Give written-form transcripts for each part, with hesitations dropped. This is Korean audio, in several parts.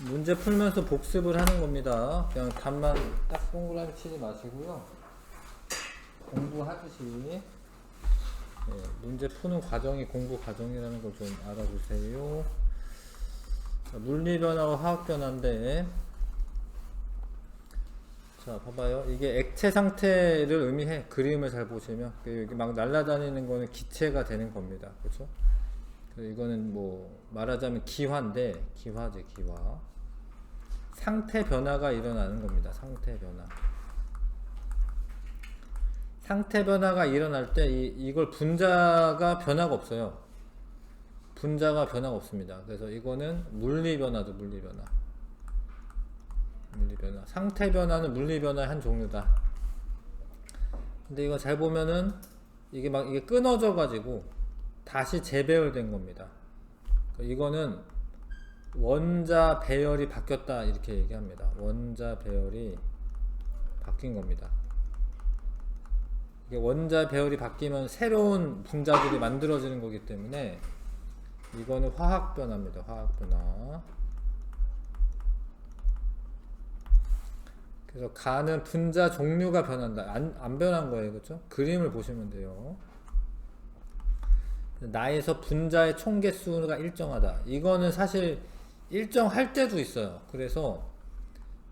문제 풀면서 복습을 하는 겁니다. 그냥 답만 딱 동그라미 치지 마시고요. 공부하듯이 문제 푸는 과정이 공부 과정이라는 걸 좀 알아주세요. 물리변화와 화학변화인데, 자 봐봐요. 이게 액체 상태를 의미해. 그림을 잘 보시면 여기 막 날아다니는 거는 기체가 되는 겁니다. 그렇죠? 이거는 뭐 말하자면 기화인데, 기화지 기화. 상태 변화가 일어나는 겁니다. 상태 변화. 상태 변화가 일어날 때 이걸 분자가 변화가 없어요. 분자가 변화가 없습니다. 그래서 이거는 물리 변화죠. 물리 변화. 물리 변화. 상태 변화는 물리 변화의 한 종류다. 근데 이거 잘 보면은 이게 끊어져 가지고 다시 재배열된 겁니다. 이거는 원자 배열이 바뀌었다 이렇게 얘기합니다. 원자 배열이 바뀐 겁니다. 이게 원자 배열이 바뀌면 새로운 분자들이 만들어지는 거기 때문에 이거는 화학 변화입니다. 화학 변화. 그래서 가는 분자 종류가 변한다. 안 변한 거예요. 그렇죠? 그림을 보시면 돼요. 나에서 분자의 총 개수가 일정하다. 이거는 사실 일정할 때도 있어요. 그래서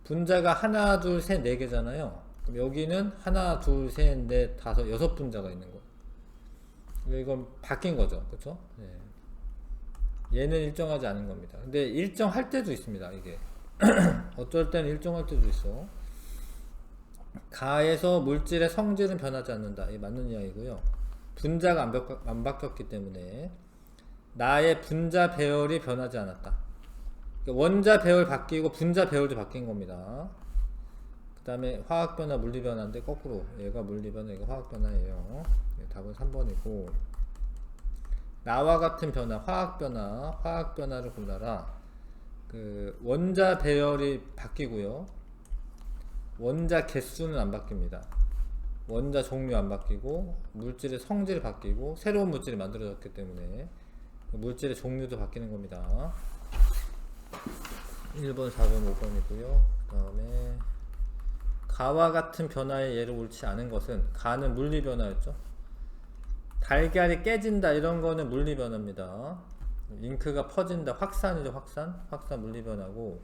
분자가 하나, 둘, 셋, 네 개잖아요. 그럼 여기는 하나, 둘, 셋, 넷, 다섯, 여섯 분자가 있는 거예요. 이건 바뀐 거죠. 그쵸? 네. 얘는 일정하지 않은 겁니다. 근데 일정할 때도 있습니다. 이게 어쩔 때는 일정할 때도 있어. 가에서 물질의 성질은 변하지 않는다. 이게 맞는 이야기고요. 분자가 안 바뀌었기 때문에 나의 분자 배열이 변하지 않았다. 원자 배열 바뀌고 분자 배열도 바뀐 겁니다. 그 다음에 화학 변화, 물리 변화인데 거꾸로 얘가 물리 변화, 얘가 화학 변화예요. 답은 3번이고, 나와 같은 변화, 화학 변화를 골라라. 그 원자 배열이 바뀌고요. 원자 개수는 안 바뀝니다. 원자 종류 안 바뀌고 물질의 성질이 바뀌고 새로운 물질이 만들어졌기 때문에 물질의 종류도 바뀌는 겁니다. 1번, 4번, 5번이고요. 그 다음에 가와 같은 변화의 예를 옳지 않은 것은, 가는 물리 변화였죠. 달걀이 깨진다 이런 거는 물리 변화입니다. 잉크가 퍼진다, 확산이죠. 확산 물리 변화고,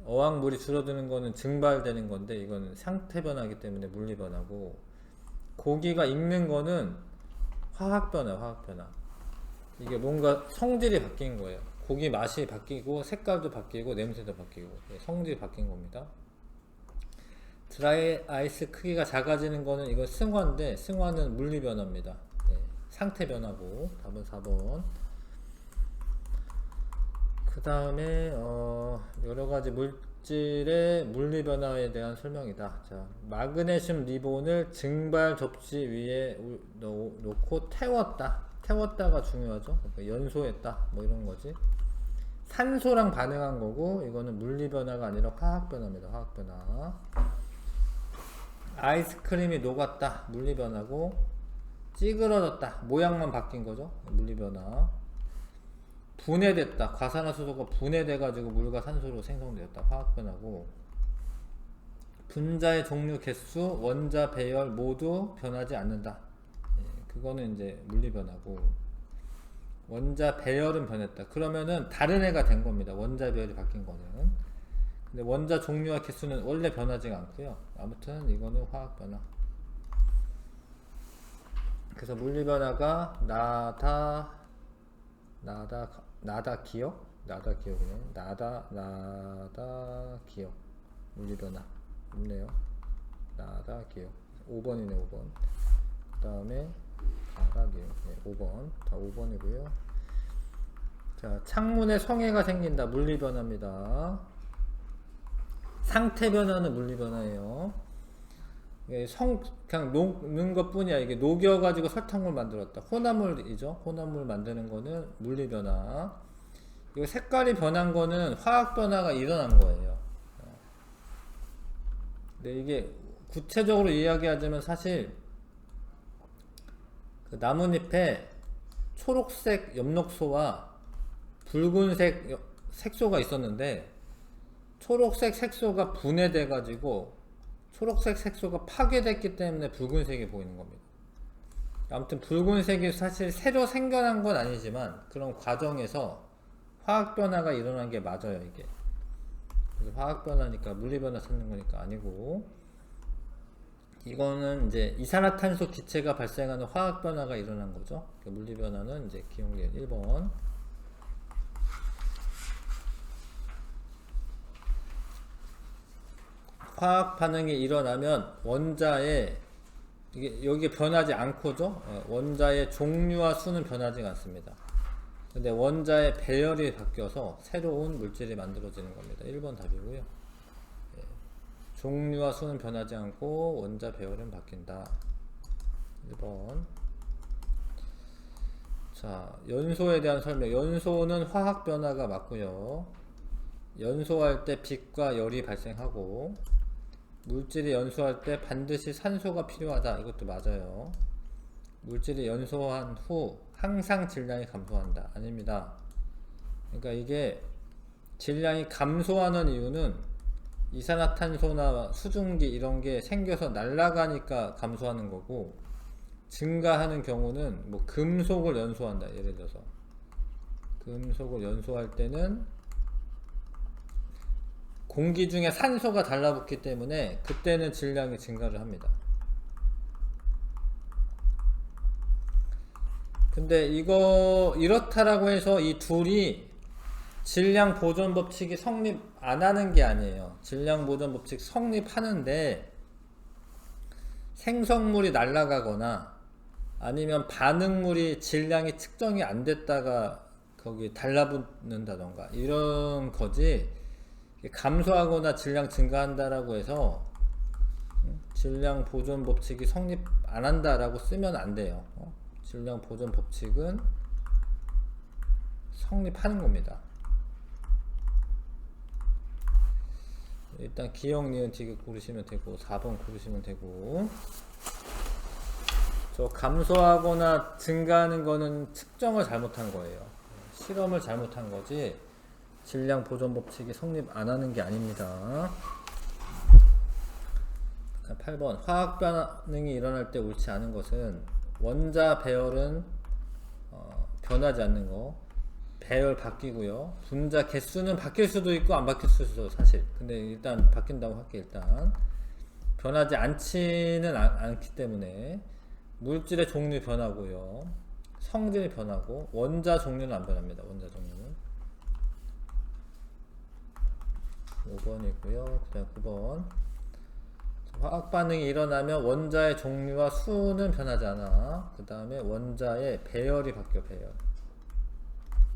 어항물이 줄어드는 거는 증발되는 건데 이거는 상태 변화이기 때문에 물리 변화고, 고기가 익는 거는 화학 변화. 이게 뭔가 성질이 바뀐 거예요. 고기 맛이 바뀌고 색깔도 바뀌고 냄새도 바뀌고 성질이 바뀐 겁니다. 드라이 아이스 크기가 작아지는 거는 이건 승화인데, 승화는 물리 변화입니다. 상태 변화고, 답은 4번. 그 다음에 여러가지 물질의 물리 변화에 대한 설명이다. 자, 마그네슘 리본을 증발 접시 위에 놓고 태웠다가 중요하죠. 그러니까 연소했다 뭐 이런 거지. 산소랑 반응한 거고, 이거는 물리 변화가 아니라 화학 변화입니다. 화학 변화. 아이스크림이 녹았다, 물리 변화고, 찌그러졌다, 모양만 바뀐 거죠. 물리 변화. 분해됐다, 과산화수소가 분해돼 가지고 물과 산소로 생성되었다, 화학 변화고, 분자의 종류, 개수, 원자 배열 모두 변하지 않는다. 그거는 이제 물리 변화고, 원자 배열은 변했다. 그러면은 다른 애가 된 겁니다. 원자 배열이 바뀐 거는. 근데 원자 종류와 개수는 원래 변하지가 않고요. 아무튼 이거는 화학 변화. 그래서 물리 변화가 나다 기억 물리 변화 없네요. 나다 기억 5번이네. 5번. 그 다음에 나다 기억 5번. 다 5번이고요. 자, 창문에 성에가 생긴다, 물리 변화입니다. 상태 변화는 물리 변화예요. 그냥 녹는 것 뿐이야. 이게 녹여가지고 설탕물 만들었다, 혼합물이죠. 혼합물 만드는 거는 물리 변화. 이거 색깔이 변한 거는 화학 변화가 일어난 거예요. 근데 이게 구체적으로 이야기하자면, 사실 그 나뭇잎에 초록색 엽록소와 붉은색 색소가 있었는데, 초록색 색소가 분해돼 가지고 초록색 색소가 파괴됐기 때문에 붉은색이 보이는 겁니다. 아무튼 붉은색이 사실 새로 생겨난 건 아니지만 그런 과정에서 화학 변화가 일어난 게 맞아요, 이게. 그래서 화학 변화니까 물리 변화 찾는 거니까 아니고, 이거는 이제 이산화탄소 기체가 발생하는 화학 변화가 일어난 거죠. 물리 변화는 이제 기억력 1번. 화학 반응이 일어나면 원자의 여기 변하지 않고죠. 원자의 종류와 수는 변하지 않습니다. 근데 원자의 배열이 바뀌어서 새로운 물질이 만들어지는 겁니다. 1번 답이고요. 종류와 수는 변하지 않고 원자 배열은 바뀐다. 1번. 자, 연소에 대한 설명. 연소는 화학 변화가 맞고요. 연소할 때 빛과 열이 발생하고, 물질이 연소할 때 반드시 산소가 필요하다. 이것도 맞아요. 물질이 연소한 후 항상 질량이 감소한다. 아닙니다. 그러니까 이게 질량이 감소하는 이유는 이산화탄소나 수증기 이런 게 생겨서 날아가니까 감소하는 거고, 증가하는 경우는 뭐 금속을 연소한다. 예를 들어서 금속을 연소할 때는 공기 중에 산소가 달라붙기 때문에 그때는 질량이 증가를 합니다. 근데 이렇다라고 해서 이 둘이 질량 보존 법칙이 성립 안 하는 게 아니에요. 질량 보존 법칙 성립하는데, 생성물이 날아가거나 아니면 반응물이 질량이 측정이 안 됐다가 거기 달라붙는다던가 이런 거지, 감소하거나 질량 증가한다라고 해서 질량 보존 법칙이 성립 안 한다라고 쓰면 안 돼요. 질량 보존 법칙은 성립하는 겁니다. 일단 기억, 니은, 디귿 고르시면 되고 4번 고르시면 되고, 저 감소하거나 증가하는 거는 측정을 잘못한 거예요. 실험을 잘못한 거지 질량 보존 법칙이 성립 안 하는 게 아닙니다. 8번. 화학 반응이 일어날 때 옳지 않은 것은 원자 배열은 변하지 않는 거, 배열 바뀌고요. 분자 개수는 바뀔 수도 있고 안 바뀔 수도 있어요, 사실. 근데 일단 바뀐다고 할게. 일단 변하지 않지는 않기 때문에 물질의 종류 변하고요, 성질이 변하고, 원자 종류는 안 변합니다. 원자 종류는. 5번이고요. 그 다음 9번. 화학 반응이 일어나면 원자의 종류와 수는 변하지 않아. 그 다음에 원자의 배열이 바뀌어. 배열.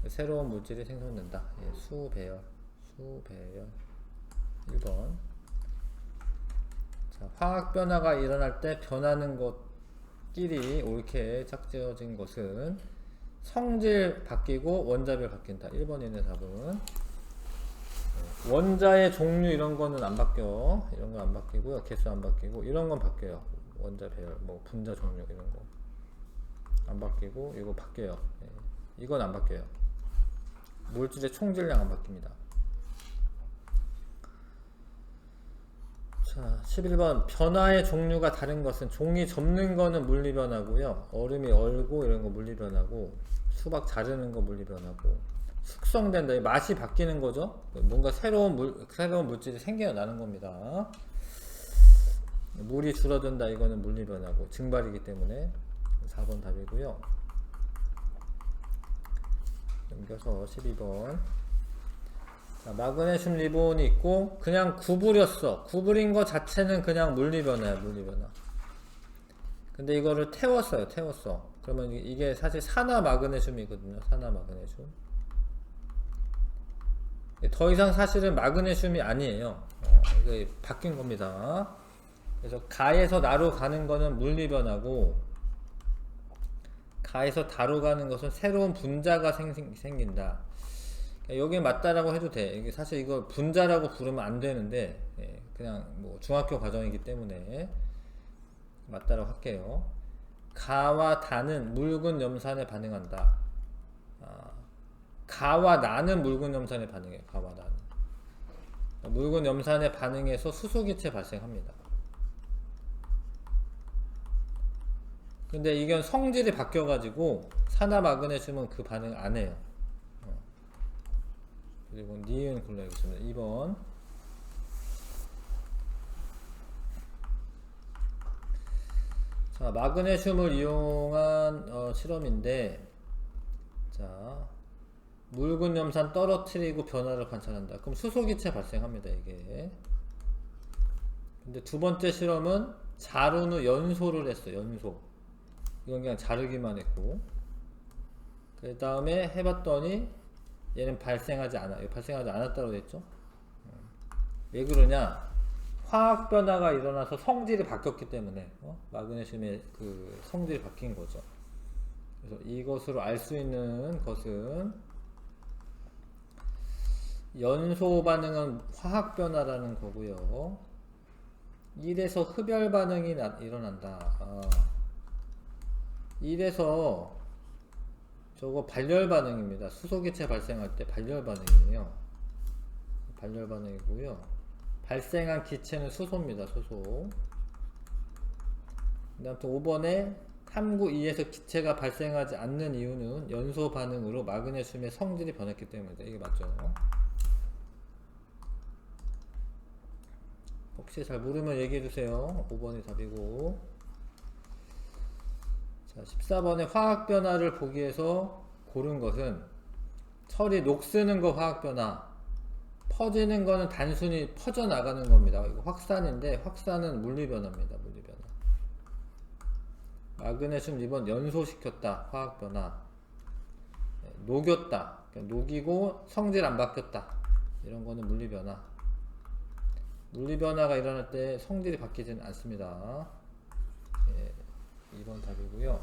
새로운 물질이 생성된다. 예, 수배열. 1번. 자, 화학 변화가 일어날 때 변하는 것끼리 옳게 짝지어진 것은 성질 바뀌고 원자별 바뀐다. 1번이네 답은. 원자의 종류 이런 거는 안 바뀌어. 이런 거 안 바뀌고요. 개수 안 바뀌고, 이런 건 바뀌어요. 원자 배열, 뭐 분자 종류 이런 거 안 바뀌고, 이거 바뀌어요. 예. 이건 안 바뀌어요. 물질의 총질량 안 바뀝니다. 자, 11번. 변화의 종류가 다른 것은, 종이 접는 거는 물리 변화고요. 얼음이 얼고 이런 거 물리 변화고, 수박 자르는 거 물리 변화고, 숙성된다. 맛이 바뀌는 거죠. 뭔가 새로운 물질이 생겨나는 겁니다. 물이 줄어든다. 이거는 물리 변화고 증발이기 때문에 4번 답이고요. 넘겨서 12번. 자, 마그네슘 리본이 있고 그냥 구부렸어. 구부린 거 자체는 그냥 물리 변화야. 물리 변화. 근데 이거를 태웠어요. 그러면 이게 사실 산화 마그네슘이거든요. 산화 마그네슘. 더 이상 사실은 마그네슘이 아니에요. 이게 바뀐 겁니다. 그래서 가에서 나로 가는 거는 물리 변화고, 가에서 다로 가는 것은 새로운 분자가 생긴다. 여기에 맞다라고 해도 돼. 이게 사실 이걸 분자라고 부르면 안 되는데, 그냥 뭐 중학교 과정이기 때문에 맞다라고 할게요. 가와 다는 묽은 염산에 반응한다. 가와 나는 묽은 염산에 반응해요. 가와 나는. 묽은 염산에 반응해서 수소기체 발생합니다. 근데 이건 성질이 바뀌어가지고 산화마그네슘은 그 반응 안 해요. 그리고 니은 골라야겠습니다. 2번. 자, 마그네슘을 이용한 실험인데, 자, 묽은 염산 떨어뜨리고 변화를 관찰한다. 그럼 수소기체 발생합니다, 이게. 근데 두 번째 실험은 자른 후 연소를 했어, 연소. 이건 그냥 자르기만 했고. 그 다음에 해봤더니 얘는 발생하지 않았다고 했죠. 왜 그러냐? 화학 변화가 일어나서 성질이 바뀌었기 때문에 마그네슘의 그 성질이 바뀐 거죠. 그래서 이것으로 알 수 있는 것은 연소 반응은 화학 변화라는 거고요. 이래서 흡열 반응이 일어난다. 이래서 저거 발열 반응입니다. 수소기체 발생할 때 발열 반응이에요. 발열 반응이고요. 발생한 기체는 수소입니다. 수소. 그다음 또 5번에 탐구 2에서 기체가 발생하지 않는 이유는 연소 반응으로 마그네슘의 성질이 변했기 때문이다. 이게 맞죠? 혹시 잘 모르면 얘기해주세요. 5번이 답이고. 자, 14번에 화학 변화를 보기 위해서 고른 것은 철이 녹쓰는 거 화학 변화, 퍼지는 거는 단순히 퍼져나가는 겁니다. 이거 확산인데 확산은 물리변화입니다. 물리변화. 마그네슘 2번 연소시켰다. 화학변화. 녹였다. 그러니까 녹이고 성질 안 바뀌었다. 이런 거는 물리변화. 물리변화가 일어날 때 성질이 바뀌지는 않습니다. 2번 답이고요.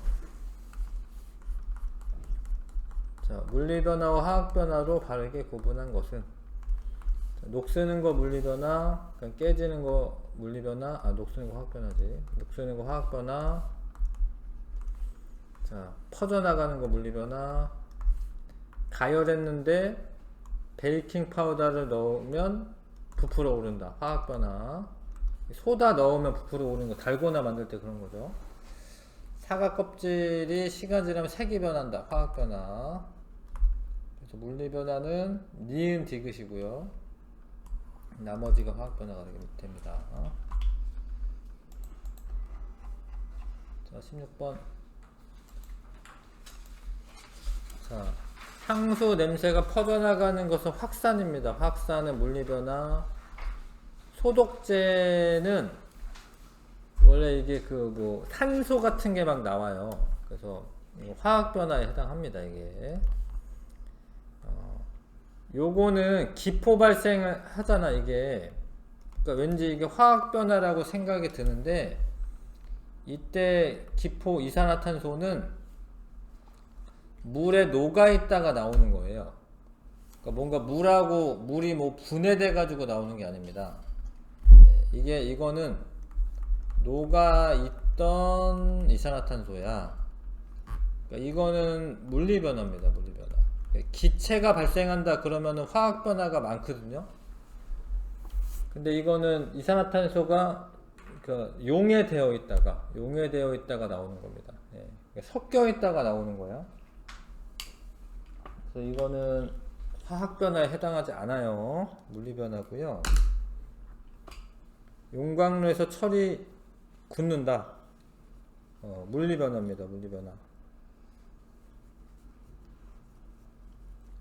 자, 물리변화와 화학변화로 바르게 구분한 것은 녹쓰는 거 물리변화, 그러니까 깨지는 거 물리변화, 녹쓰는 거 화학변화지. 녹쓰는 거 화학변화, 자, 퍼져나가는 거 물리변화, 가열했는데 베이킹 파우더를 넣으면 부풀어 오른다. 화학변화. 소다 넣으면 부풀어 오르는 거, 달고나 만들 때 그런 거죠. 사과 껍질이 시간 지나면 색이 변한다. 화학변화. 그래서 물리변화는 니은 디귿이고요. 나머지가 화학변화가 됩니다. 자, 16번. 자, 향수 냄새가 퍼져나가는 것은 확산입니다. 확산은 물리변화. 소독제는 원래 이게 산소 같은 게 막 나와요. 그래서 화학변화에 해당합니다. 이게. 요거는 기포 발생을 하잖아, 이게. 그러니까 왠지 이게 화학변화라고 생각이 드는데, 이때 기포 이산화탄소는 물에 녹아있다가 나오는 거예요. 그러니까 뭔가 물이 분해돼 가지고 나오는 게 아닙니다. 이거는 녹아있던 이산화탄소야. 그러니까 이거는 물리변화입니다. 물리변화. 기체가 발생한다 그러면은 화학변화가 많거든요. 근데 이거는 이산화탄소가 용해되어 있다가 나오는 겁니다. 섞여 있다가 나오는 거야. 그래서 이거는 화학변화에 해당하지 않아요. 물리변화고요. 용광로에서 철이 굳는다. 물리변화입니다. 물리변화.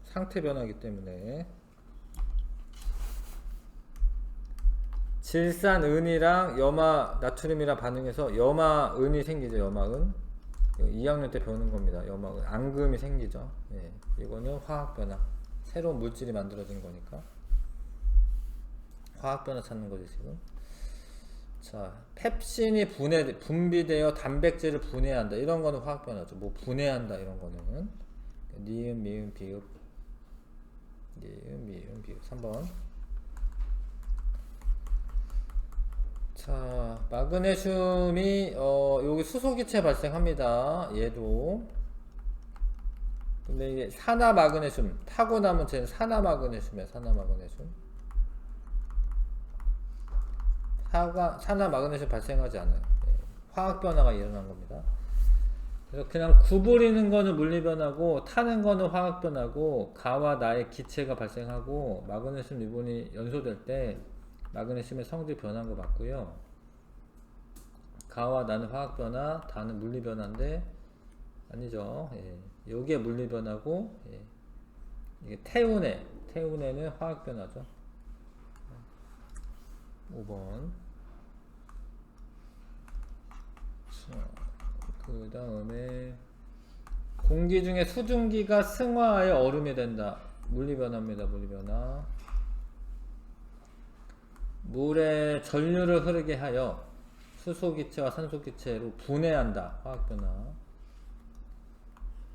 상태 변화이기 때문에. 질산은이랑 염화 나트륨이랑 반응해서 염화은이 생기죠. 염화은. 2학년 때 배우는 겁니다. 염화은. 앙금이 생기죠. 이거는 화학변화. 새로운 물질이 만들어진 거니까. 화학변화 찾는 거지 지금. 자, 펩신이 분비되어 단백질을 분해한다. 이런 거는 화학변화죠. 분해한다. 이런 거는. 니은, 미음, 비읍. 3번. 자, 마그네슘이 여기 수소기체 발생합니다. 얘도. 근데 이게 산화마그네슘 타고 나면 쟤는 산화마그네슘이야. 산화마그네슘. 산화 마그네슘 발생하지 않아요. 예, 화학 변화가 일어난 겁니다. 그래서 그냥 구부리는 거는 물리 변화고 타는 거는 화학 변화고 가와 나의 기체가 발생하고 마그네슘 리본이 연소될 때 마그네슘의 성질 변한 거 맞고요. 가와 나는 화학 변화, 다는 물리 변화인데 아니죠. 예, 여기에 물리 변화고 예, 이게 태운에는 화학 변화죠. 5번. 그 다음에 공기 중에 수증기가 승화하여 얼음이 된다. 물리변화입니다. 물리변화. 물에 전류를 흐르게 하여 수소기체와 산소기체로 분해한다. 화학변화.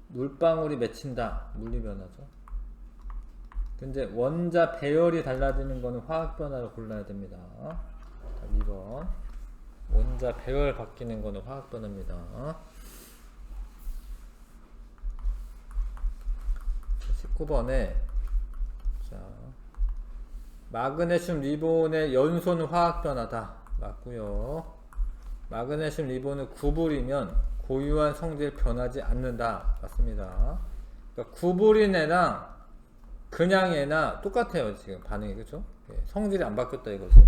물방울이 맺힌다. 물리변화죠. 근데 원자 배열이 달라지는 거는 화학변화를 골라야 됩니다. 2번. 원자 배열 바뀌는 거는 화학변화입니다. 19번에 자, 마그네슘 리본의 연소는 화학변화다. 맞고요. 마그네슘 리본을 구부리면 고유한 성질 변하지 않는다. 맞습니다. 그러니까 구부린 애랑 그냥 애나 똑같아요. 지금 반응이. 그쵸? 성질이 안 바뀌었다 이거지.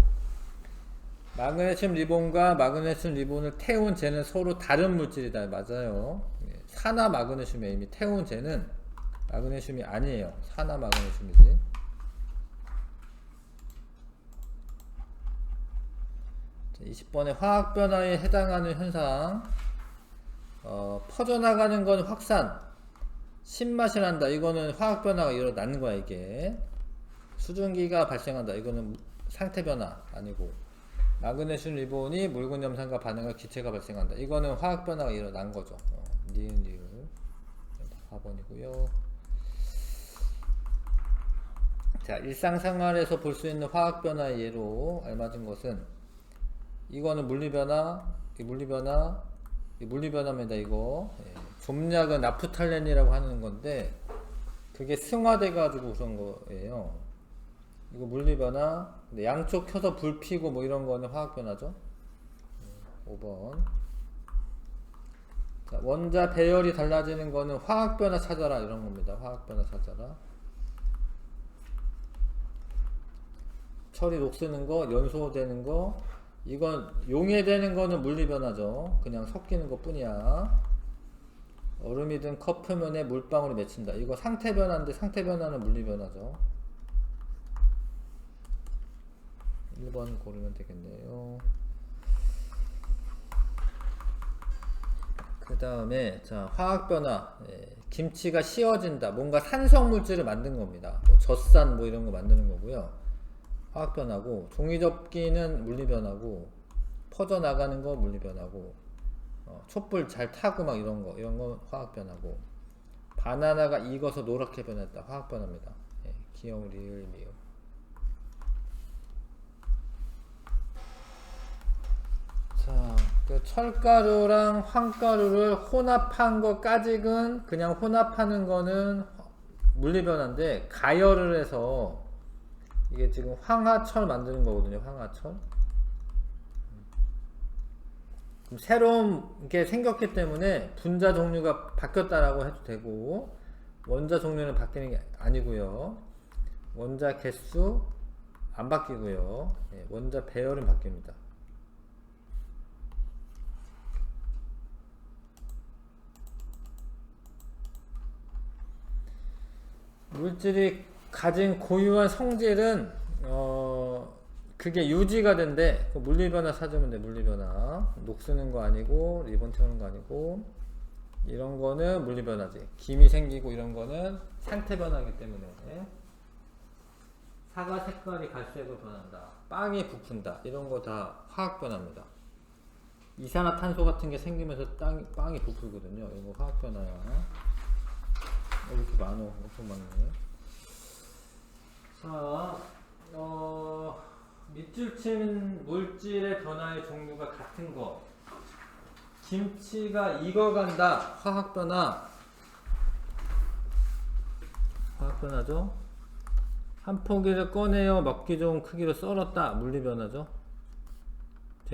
마그네슘 리본과 마그네슘 리본을 태운 쟤는 서로 다른 물질이다. 맞아요. 산화 마그네슘에 이미 태운 쟤는 마그네슘이 아니에요. 산화 마그네슘이지. 자, 20번에 화학 변화에 해당하는 현상. 퍼져나가는 건 확산. 신맛이 난다. 이거는 화학 변화가 일어나는 거야. 이게 수증기가 발생한다. 이거는 상태 변화 아니고, 마그네슘 리본이 묽은 염산과 반응할 기체가 발생한다. 이거는 화학 변화가 일어난 거죠. 니은 4번이고요. 자, 일상생활에서 볼 수 있는 화학 변화의 예로 알맞은 것은 이거는 물리변화, 물리변화입니다. 이거 좀약은 나프탈렌이라고 하는 건데 그게 승화돼 가지고 그런 거예요. 이거 물리변화. 양쪽 켜서 불 피고 뭐 이런 거는 화학변화죠. 5번. 자, 원자 배열이 달라지는 거는 화학변화 찾아라 이런 겁니다. 화학변화 찾아라. 철이 녹쓰는 거, 연소되는 거, 이건 용해되는 거는 물리변화죠. 그냥 섞이는 것 뿐이야. 얼음이 든 컵 표면에 물방울이 맺힌다. 이거 상태변화인데 상태변화는 물리변화죠. 1번 고르면 되겠네요. 그 다음에 자, 화학변화. 김치가 씌워진다. 뭔가 산성물질을 만든 겁니다. 뭐 젖산 뭐 이런 거 만드는 거고요. 화학변화고, 종이접기는 물리변화고, 퍼져나가는 거 물리변화고, 촛불 잘 타고 막 이런 거 화학변화고, 바나나가 익어서 노랗게 변했다. 화학변화입니다. 기억, 리을, 미음. 자, 그 철가루랑 황가루를 혼합한 거까지는 그냥 혼합하는 거는 물리변화인데, 가열을 해서 이게 지금 황화철 만드는 거거든요. 황화철. 그럼 새로운 게 생겼기 때문에 분자 종류가 바뀌었다라고 해도 되고, 원자 종류는 바뀌는 게 아니고요. 원자 개수 안 바뀌고요. 원자 배열은 바뀝니다. 물질이 가진 고유한 성질은 그게 유지가 된대. 물리변화 찾으면 돼. 물리변화. 녹쓰는 거 아니고 리본 태우는 거 아니고, 이런 거는 물리변화지. 김이 생기고 이런 거는 상태 변화이기 때문에. 사과 색깔이 갈색으로 변한다. 빵이 부푼다. 이런 거 다 화학 변화입니다. 이산화탄소 같은 게 생기면서 빵이 부풀거든요. 이거 화학 변화야. 이렇게 많어. 엄청 많네. 자, 밑줄 친 물질의 변화의 종류가 같은 거. 김치가 익어간다. 화학변화. 화학변화죠. 한 포기를 꺼내어 먹기 좋은 크기로 썰었다. 물리변화죠.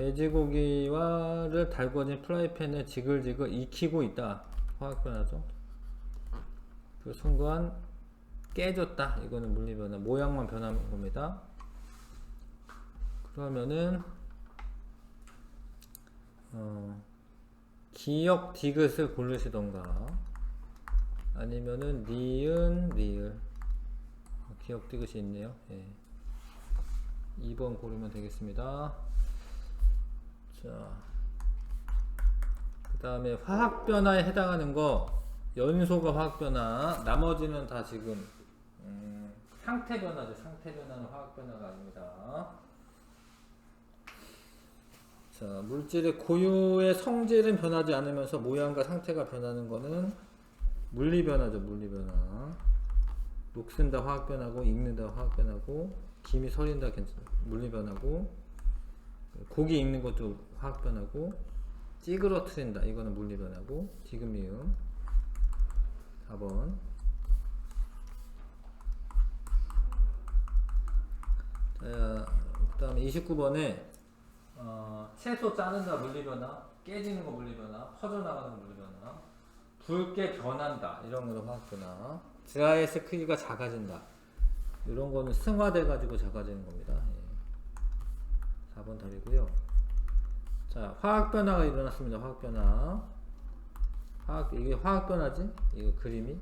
돼지고기와를 달궈진 프라이팬에 지글지글 익히고 있다. 화학변화죠. 그 순간 깨졌다. 이거는 물리변화. 모양만 변한 겁니다. 그러면은 기역 디귿을 고르시던가 아니면은 니은 리을. 기역 디귿이 있네요. 예. 2번 고르면 되겠습니다. 자, 그 다음에 화학변화에 해당하는 거 연소가 화학변화, 나머지는 다 지금 상태변화죠. 상태변화는 화학변화가 아닙니다. 자, 물질의 고유의 성질은 변하지 않으면서 모양과 상태가 변하는 거는 물리변화죠. 물리변화. 녹슨다 화학변화고, 익는다 화학변화고, 김이 서린다 물리변화고, 고기 익는 것도 화학변화고, 찌그러트린다 이거는 물리변화고. 디귿미음 4번. 자, 그 다음에 29번에 채소 자른다 물리변화, 깨지는 거 물리변화, 퍼져나가는 거 물리변화, 붉게 변한다 이런 거는 화학변화, 드라이아이스 크기가 작아진다 이런 거는 승화돼 가지고 작아지는 겁니다. 예. 4번 답이고요. 자, 화학변화가 일어났습니다. 화학변화. 이게 화학변화지? 이거 그림이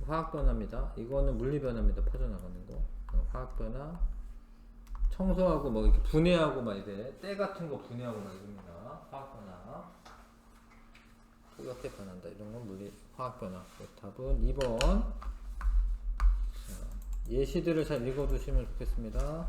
화학변화입니다. 이거는 물리변화입니다. 퍼져나가는 거. 화학변화. 청소하고 뭐 이렇게 분해하고 막 이래 때 같은 거 분해하고 막 이럽니다. 화학변화. 이렇게 변한다. 이런 건 물리 화학변화. 답은 2번. 자, 예시들을 잘 읽어두시면 좋겠습니다.